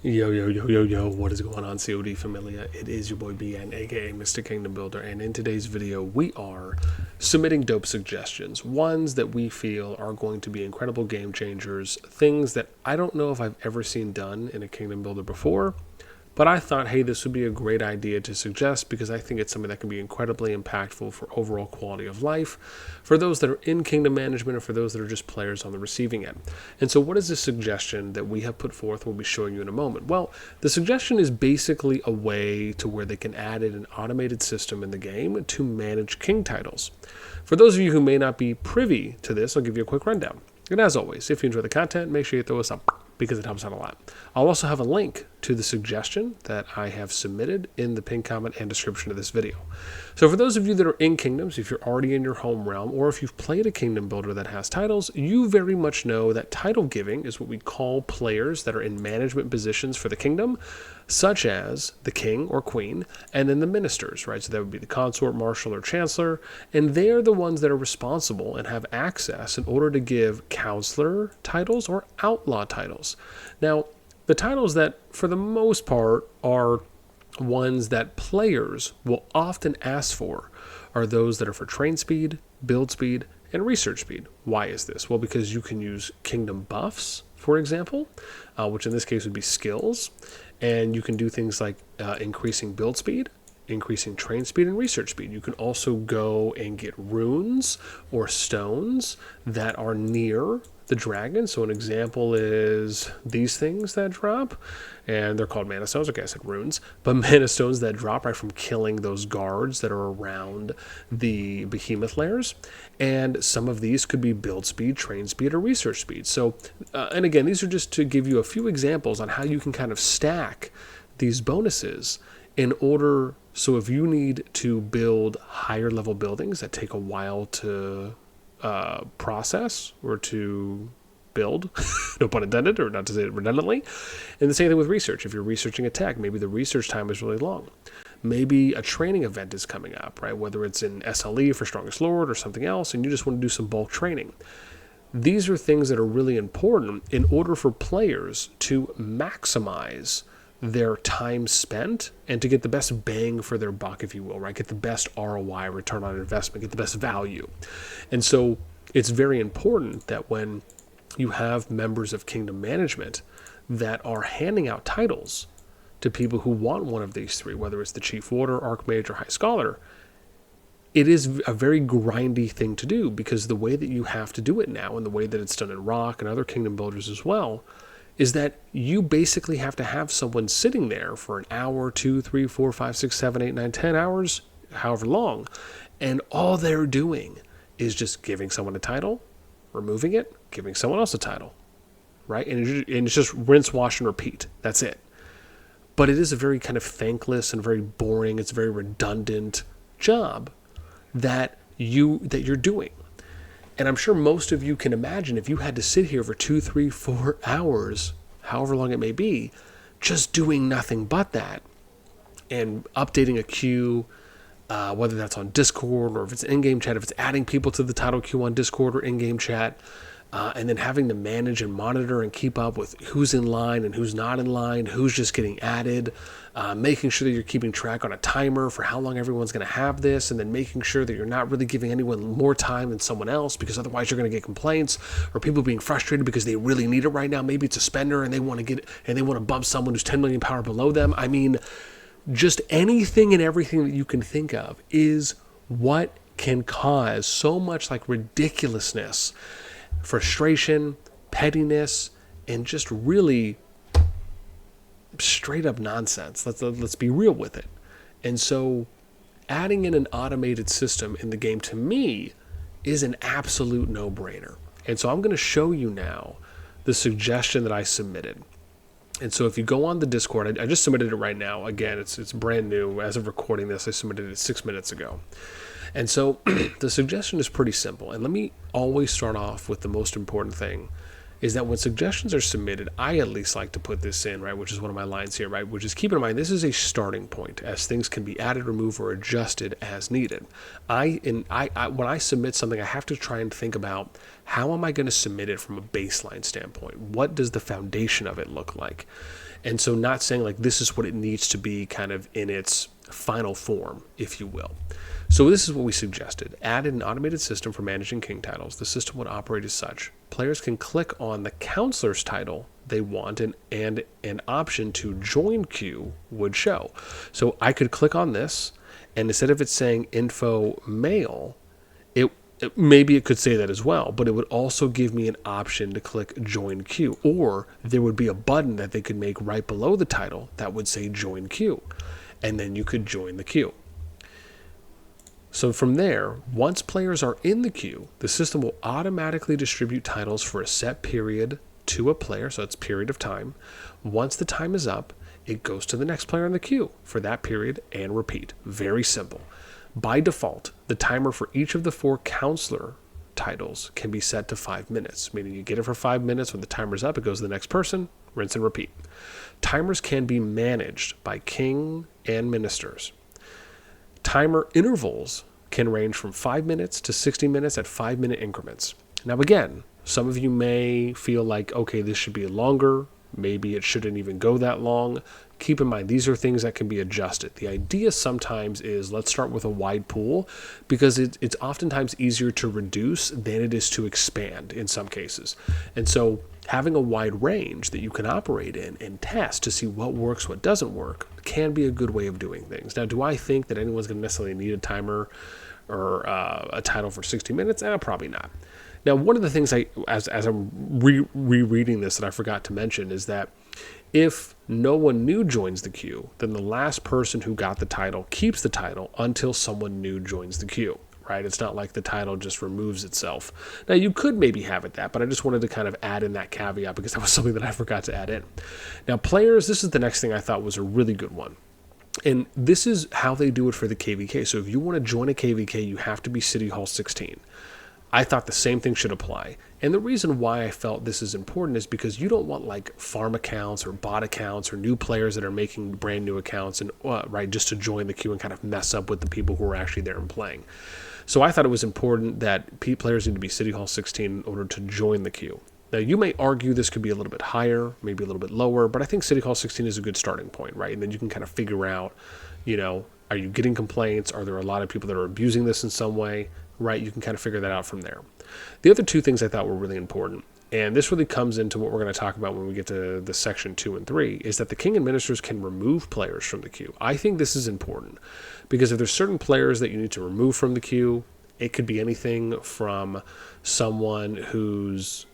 Yo, yo, yo, yo, yo, what is going on, CoD Familia? It is your boy BN, aka Mr. Kingdom Builder, and in today's video, we are submitting dope suggestions, ones that we feel are going to be incredible game changers, things that I don't know if I've ever seen done in a Kingdom Builder before, but I thought, hey, this would be a great idea to suggest because I think it's something that can be incredibly impactful for overall quality of life for those that are in kingdom management or for those that are just players on the receiving end. And so what is the suggestion that we have put forth we'll be showing you in a moment? Well, the suggestion is basically a way to where they can add in an automated system in the game to manage king titles. For those of you who may not be privy to this, I'll give you a quick rundown. And as always, if you enjoy the content, make sure you throw us up because it helps out a lot. I'll also have a link to the suggestion that I have submitted in the pinned comment and description of this video. So for those of you that are in kingdoms, if you're already in your home realm, or if you've played a kingdom builder that has titles, you very much know that title giving is what we call players that are in management positions for the kingdom, such as the king or queen, and then the ministers, right? So that would be the consort, marshal, or chancellor, and they're the ones that are responsible and have access in order to give counselor titles or outlaw titles. Now, the titles that, for the most part, are ones that players will often ask for are those that are for train speed, build speed, and research speed. Why is this? Well, because you can use kingdom buffs, for example, which in this case would be skills, and you can do things like increasing build speed, increasing train speed, and research speed. You can also go and get runes or stones that are near the dragon. So an example is these things that drop, and they're called mana stones. Okay, I said runes, but mana stones that drop right from killing those guards that are around the behemoth layers. And some of these could be build speed, train speed, or research speed. So, and again, these are just to give you a few examples on how you can kind of stack these bonuses in order. So if you need to build higher level buildings that take a while to process or to build, no pun intended, or not to say it redundantly. And the same thing with research. If you're researching a tech, maybe the research time is really long. Maybe a training event is coming up, right? Whether it's in SLE for Strongest Lord or something else, and you just want to do some bulk training. These are things that are really important in order for players to maximize their time spent and to get the best bang for their buck, if you will, right? Get the best ROI, return on investment, get the best value. And so it's very important that when you have members of kingdom management that are handing out titles to people who want one of these three, whether it's the chief warder, archmage, or high scholar, it is a very grindy thing to do because the way that you have to do it now and the way that it's done in Rock and other kingdom builders as well is that you basically have to have someone sitting there for an hour, 2, 3, 4, 5, 6, 7, 8, 9, 10 hours, however long, and all they're doing is just giving someone a title, removing it, giving someone else a title, right? And it's just rinse, wash, and repeat. That's it. But it is a very kind of thankless and very boring, it's a very redundant job that you're doing. And I'm sure most of you can imagine if you had to sit here for 2, 3, 4 hours, however long it may be, just doing nothing but that and updating a queue, whether that's on Discord or if it's in-game chat, if it's adding people to the title queue on Discord or in-game chat, and then having to manage and monitor and keep up with who's in line and who's not in line, who's just getting added, making sure that you're keeping track on a timer for how long everyone's going to have this, and then making sure that you're not really giving anyone more time than someone else because otherwise you're going to get complaints or people being frustrated because they really need it right now. Maybe it's a spender and they want to bump someone who's 10 million power below them. I mean, just anything and everything that you can think of is what can cause so much like ridiculousness, frustration, pettiness, and just really straight up nonsense. Let's be real with it. And so adding in an automated system in the game to me is an absolute no-brainer. And so I'm going to show you now the suggestion that I submitted. And so if you go on the Discord, I just submitted it right now. Again, it's brand new. As of recording this, I submitted it 6 minutes ago. And so the suggestion is pretty simple. And let me always start off with the most important thing is that when suggestions are submitted, I at least like to put this in, right, which is one of my lines here, right, which is keep in mind this is a starting point as things can be added, removed, or adjusted as needed. When I submit something, I have to try and think about how am I going to submit it from a baseline standpoint? What does the foundation of it look like? And so not saying like this is what it needs to be kind of in its final form, if you will. So this is what we suggested. Added an automated system for managing king titles. The system would operate as such. Players can click on the counselor's title they want and an option to join queue would show. So I could click on this, and instead of it saying info male, maybe it could say that as well, but it would also give me an option to click join queue, or there would be a button that they could make right below the title that would say join queue, and then you could join the queue. So from there, once players are in the queue, the system will automatically distribute titles for a set period to a player, so it's period of time. Once the time is up, it goes to the next player in the queue for that period and repeat. Very simple. By default, the timer for each of the 4 counselor titles can be set to 5 minutes, meaning you get it for 5 minutes. When the timer's up, it goes to the next person, rinse and repeat. Timers can be managed by king and ministers. Timer intervals can range from 5 minutes to 60 minutes at 5-minute increments. Now again, some of you may feel like, okay, this should be longer. Maybe it shouldn't even go that long. Keep in mind, these are things that can be adjusted. The idea sometimes is let's start with a wide pool because it's oftentimes easier to reduce than it is to expand in some cases. And so having a wide range that you can operate in and test to see what works, what doesn't work, can be a good way of doing things. Now, do I think that anyone's going to necessarily need a timer or a title for 60 minutes? Probably not. Now, one of the things as I'm rereading this that I forgot to mention is that if no one new joins the queue, then the last person who got the title keeps the title until someone new joins the queue, right? It's not like the title just removes itself. Now, you could maybe have it that, but I just wanted to kind of add in that caveat because that was something that I forgot to add in. Now, players, this is the next thing I thought was a really good one. And this is how they do it for the KVK. So if you want to join a KVK, you have to be City Hall 16. I thought the same thing should apply. And the reason why I felt this is important is because you don't want like farm accounts or bot accounts or new players that are making brand new accounts and right just to join the queue and kind of mess up with the people who are actually there and playing. So I thought it was important that players need to be City Hall 16 in order to join the queue. Now, you may argue this could be a little bit higher, maybe a little bit lower, but I think City Hall 16 is a good starting point, right? And then you can kind of figure out, are you getting complaints? Are there a lot of people that are abusing this in some way? Right, you can kind of figure that out from there. The other 2 things I thought were really important, and this really comes into what we're going to talk about when we get to the section 2 and 3, is that the king and ministers can remove players from the queue. I think this is important because if there's certain players that you need to remove from the queue, it could be anything from someone who's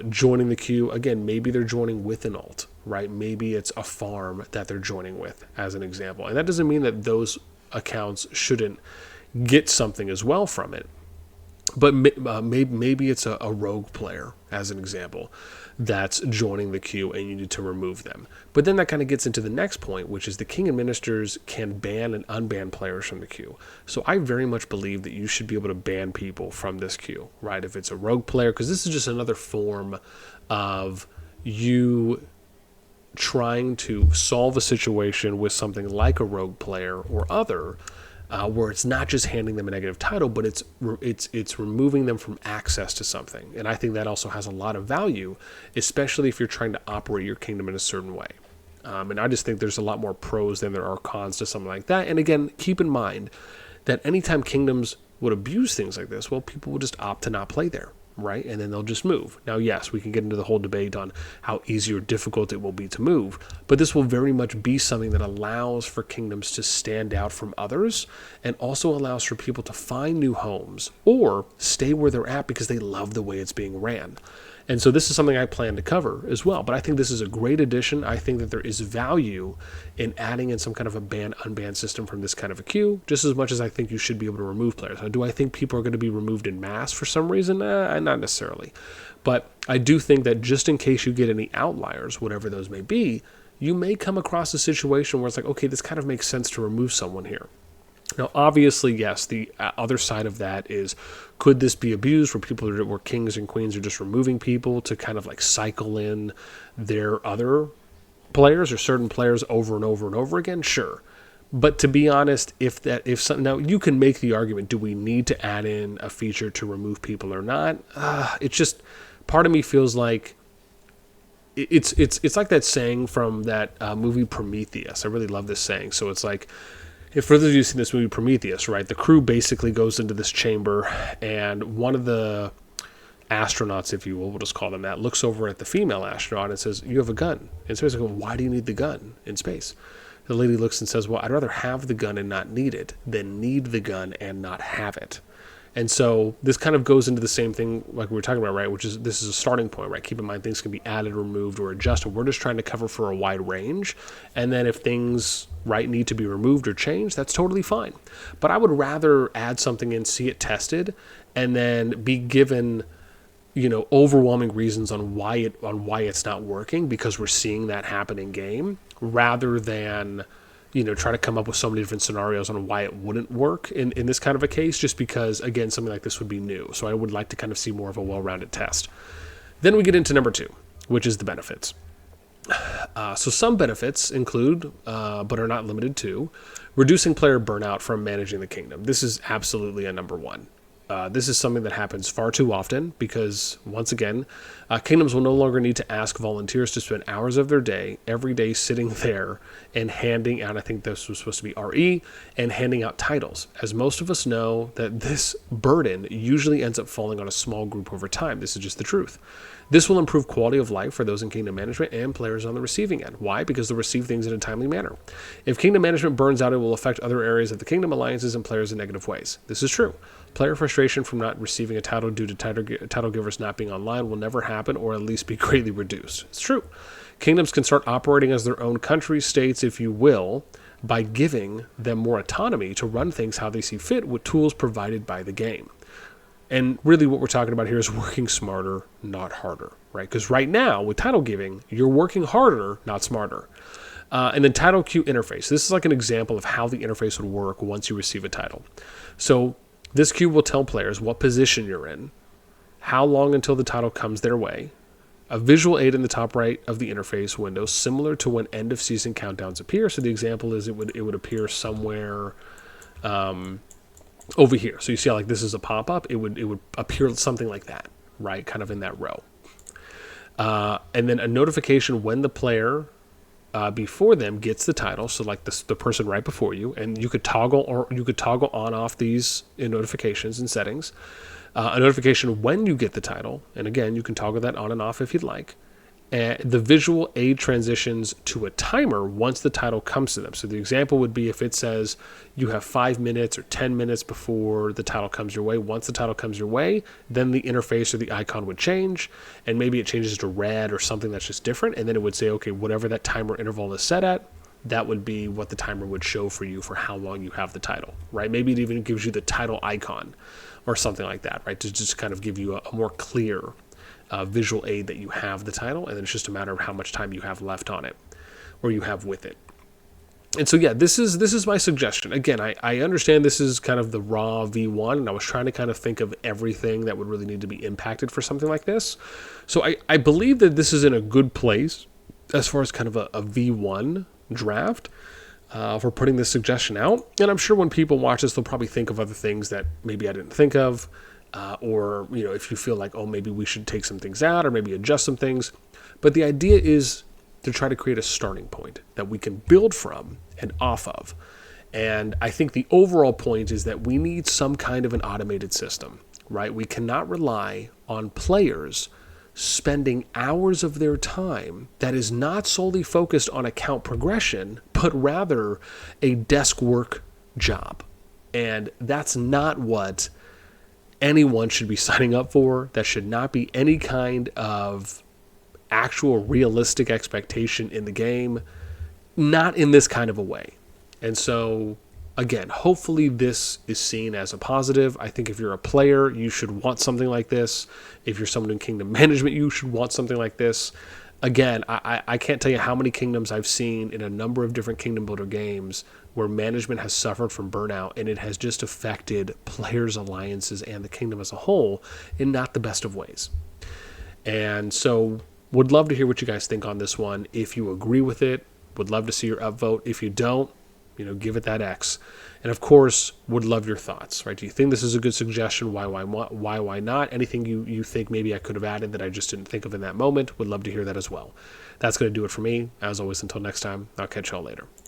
joining the queue. Again, maybe they're joining with an alt, right? Maybe it's a farm that they're joining with, as an example. And that doesn't mean that those accounts shouldn't get something as well from it, but maybe it's a rogue player, as an example, that's joining the queue and you need to remove them. But then that kind of gets into the next point, which is the king and ministers can ban and unban players from the queue. So I very much believe that you should be able to ban people from this queue, right? If it's a rogue player, because this is just another form of you trying to solve a situation with something like a rogue player or other, where it's not just handing them a negative title, but it's removing them from access to something. And I think that also has a lot of value, especially if you're trying to operate your kingdom in a certain way. And I just think there's a lot more pros than there are cons to something like that. And again, keep in mind that anytime kingdoms would abuse things like this, well, people will just opt to not play there, right? And then they'll just move. Now, yes, we can get into the whole debate on how easy or difficult it will be to move, but this will very much be something that allows for kingdoms to stand out from others and also allows for people to find new homes or stay where they're at because they love the way it's being ran. And so this is something I plan to cover as well. But I think this is a great addition. I think that there is value in adding in some kind of a ban-unban system from this kind of a queue, just as much as I think you should be able to remove players. Now, do I think people are going to be removed in mass for some reason? Not necessarily. But I do think that just in case you get any outliers, whatever those may be, you may come across a situation where it's like, okay, this kind of makes sense to remove someone here. Now, obviously, yes, the other side of that is, could this be abused where kings and queens are just removing people to kind of like cycle in their other players or certain players over and over and over again? Sure. But to be honest, now you can make the argument, do we need to add in a feature to remove people or not? It's just, part of me feels like it's like that saying from that movie Prometheus. I really love this saying. So it's like, if for those of you who've seen this movie Prometheus, right, the crew basically goes into this chamber, and one of the astronauts, if you will, we'll just call them that, looks over at the female astronaut and says, "You have a gun." In space, I go, "Why do you need the gun in space?" The lady looks and says, "Well, I'd rather have the gun and not need it than need the gun and not have it." And so this kind of goes into the same thing like we were talking about, right, which is this is a starting point, right? Keep in mind things can be added, removed, or adjusted. We're just trying to cover for a wide range. And then if things, right, need to be removed or changed, that's totally fine. But I would rather add something in, see it tested, and then be given, overwhelming reasons on why it's not working, because we're seeing that happen in game, rather than try to come up with so many different scenarios on why it wouldn't work in this kind of a case, just because, again, something like this would be new. So I would like to kind of see more of a well-rounded test. Then we get into number 2, which is the benefits. So some benefits include, but are not limited to, reducing player burnout from managing the kingdom. This is absolutely a number 1. This is something that happens far too often because, once again, kingdoms will no longer need to ask volunteers to spend hours of their day, every day, sitting there and handing out, I think this was supposed to be RE, and handing out titles. As most of us know, that this burden usually ends up falling on a small group over time. This is just the truth. This will improve quality of life for those in kingdom management and players on the receiving end. Why? Because they'll receive things in a timely manner. If kingdom management burns out, it will affect other areas of the kingdom, alliances, and players in negative ways. This is true. Player frustration from not receiving a title due to title givers not being online will never happen, or at least be greatly reduced. It's true. Kingdoms can start operating as their own countries, states, if you will, by giving them more autonomy to run things how they see fit with tools provided by the game. And really what we're talking about here is working smarter, not harder, right? Because right now, with title giving, you're working harder, not smarter. And then title queue interface. This is like an example of how the interface would work once you receive a title. So this queue will tell players what position you're in, how long until the title comes their way, a visual aid in the top right of the interface window, similar to when end of season countdowns appear. So the example is it would appear somewhere over here. So you see how like this is a pop-up? It would appear something like that, right? Kind of in that row. And then a notification when the player before them gets the title. So like the person right before you, and you could toggle on off these notifications and settings. A notification when you get the title, and again, you can toggle that on and off if you'd like. The visual aid transitions to a timer once the title comes to them. So the example would be if it says you have 5 minutes or 10 minutes before the title comes your way. Once the title comes your way, then the interface or the icon would change, and maybe it changes to red or something that's just different, and then it would say, okay, whatever that timer interval is set at, that would be what the timer would show for you for how long you have the title, right? Maybe it even gives you the title icon or something like that, right? To just kind of give you a more clear visual aid that you have the title, and then it's just a matter of how much time you have left on it or you have with it. And so, yeah, this is my suggestion. Again, I understand this is kind of the raw V1, and I was trying to kind of think of everything that would really need to be impacted for something like this. So I believe that this is in a good place as far as kind of a V1 draft for putting this suggestion out. And I'm sure when people watch this, they'll probably think of other things that maybe I didn't think of. Or, if you feel like, oh, maybe we should take some things out or maybe adjust some things. But the idea is to try to create a starting point that we can build from and off of. And I think the overall point is that we need some kind of an automated system, right? We cannot rely on players spending hours of their time that is not solely focused on account progression, but rather a desk work job. And that's not what anyone should be signing up for. That should not be any kind of actual realistic expectation in the game, not in this kind of a way. And so, again, hopefully this is seen as a positive. I think if you're a player, you should want something like this. If you're someone in kingdom management, you should want something like this. again, I can't tell you how many kingdoms I've seen in a number of different kingdom builder games where management has suffered from burnout, and it has just affected players' alliances and the kingdom as a whole in not the best of ways. And so would love to hear what you guys think on this one. If you agree with it, would love to see your upvote. If you don't, give it that X. And of course, would love your thoughts, right? Do you think this is a good suggestion? Why not? Anything you think maybe I could have added that I just didn't think of in that moment, would love to hear that as well. That's going to do it for me. As always, until next time, I'll catch y'all later.